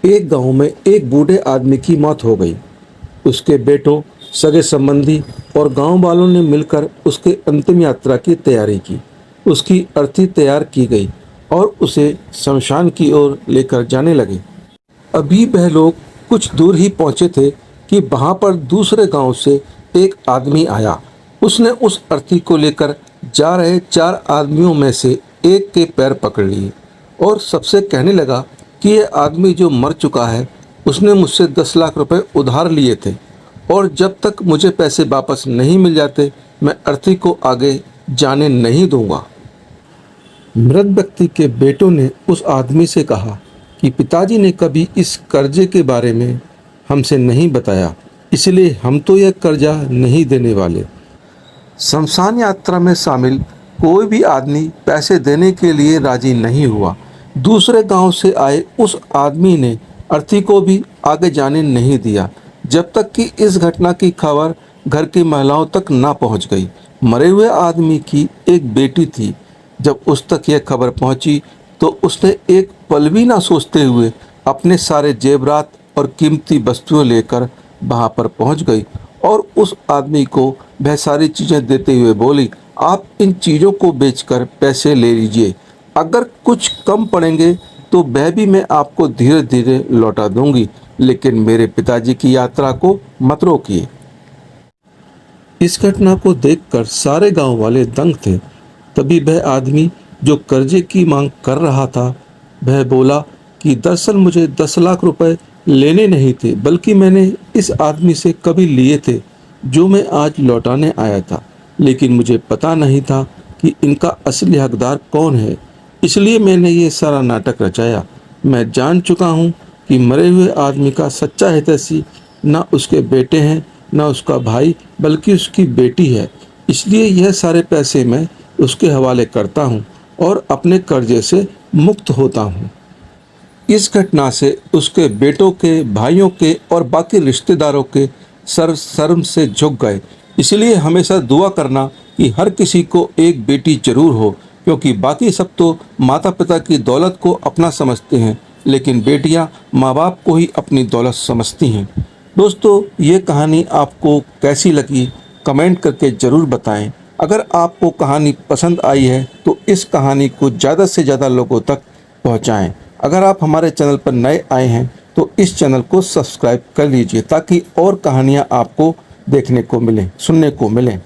एक गांव में एक बूढ़े आदमी की मौत हो गई। उसके बेटों, सगे संबंधी और गांव वालों ने मिलकर उसके अंतिम यात्रा की तैयारी की। उसकी अर्थी तैयार की गई और उसे शमशान की ओर लेकर जाने लगे। अभी वह लोग कुछ दूर ही पहुंचे थे कि वहां पर दूसरे गांव से एक आदमी आया। उसने उस अर्थी को लेकर जा रहे 4 आदमियों में से एक के पैर पकड़ लिए और सबसे कहने लगा कि यह आदमी जो मर चुका है, उसने मुझसे 10 लाख रुपए उधार लिए थे और जब तक मुझे पैसे वापस नहीं मिल जाते मैं अर्थी को आगे जाने नहीं दूंगा। मृत व्यक्ति के बेटों ने उस आदमी से कहा कि पिताजी ने कभी इस कर्जे के बारे में हमसे नहीं बताया, इसलिए हम तो यह कर्जा नहीं देने वाले। शमशान यात्रा में शामिल कोई भी आदमी पैसे देने के लिए राजी नहीं हुआ। दूसरे गांव से आए उस आदमी ने अर्थी को भी आगे जाने नहीं दिया जब तक कि इस घटना की खबर घर की महिलाओं तक ना पहुंच गई। मरे हुए आदमी की एक बेटी थी। जब उस तक यह खबर पहुंची तो उसने एक पल भी ना सोचते हुए अपने सारे जेवरात और कीमती वस्तुएं लेकर वहां पर पहुंच गई और उस आदमी को वह सारी चीज़ें देते हुए बोली, आप इन चीज़ों को बेचकर पैसे ले लीजिए, अगर कुछ कम पड़ेंगे तो वह भी मैं आपको धीरे धीरे लौटा दूंगी, लेकिन मेरे पिताजी की यात्रा को मत रोकिए। इस घटना को देखकर सारे गांव वाले दंग थे। तभी वह आदमी जो कर्जे की मांग कर रहा था, वह बोला कि दरअसल मुझे 10 लाख रुपए लेने नहीं थे, बल्कि मैंने इस आदमी से कभी लिए थे जो मैं आज लौटाने आया था, लेकिन मुझे पता नहीं था कि इनका असली हकदार कौन है, इसलिए मैंने ये सारा नाटक रचाया। मैं जान चुका हूँ कि मरे हुए आदमी का सच्चा हितैषी न उसके बेटे हैं न उसका भाई, बल्कि उसकी बेटी है, इसलिए यह सारे पैसे मैं उसके हवाले करता हूँ और अपने कर्जे से मुक्त होता हूँ। इस घटना से उसके बेटों के, भाइयों के और बाकी रिश्तेदारों के सर शर्म से झुक गए। इसलिए हमेशा दुआ करना कि हर किसी को एक बेटी जरूर हो, क्योंकि बाकी सब तो माता पिता की दौलत को अपना समझते हैं, लेकिन बेटियां माँ बाप को ही अपनी दौलत समझती हैं। दोस्तों, ये कहानी आपको कैसी लगी कमेंट करके ज़रूर बताएं। अगर आपको कहानी पसंद आई है तो इस कहानी को ज़्यादा से ज़्यादा लोगों तक पहुंचाएं। अगर आप हमारे चैनल पर नए आए हैं तो इस चैनल को सब्सक्राइब कर लीजिए ताकि और कहानियां आपको देखने को मिलें, सुनने को मिलें।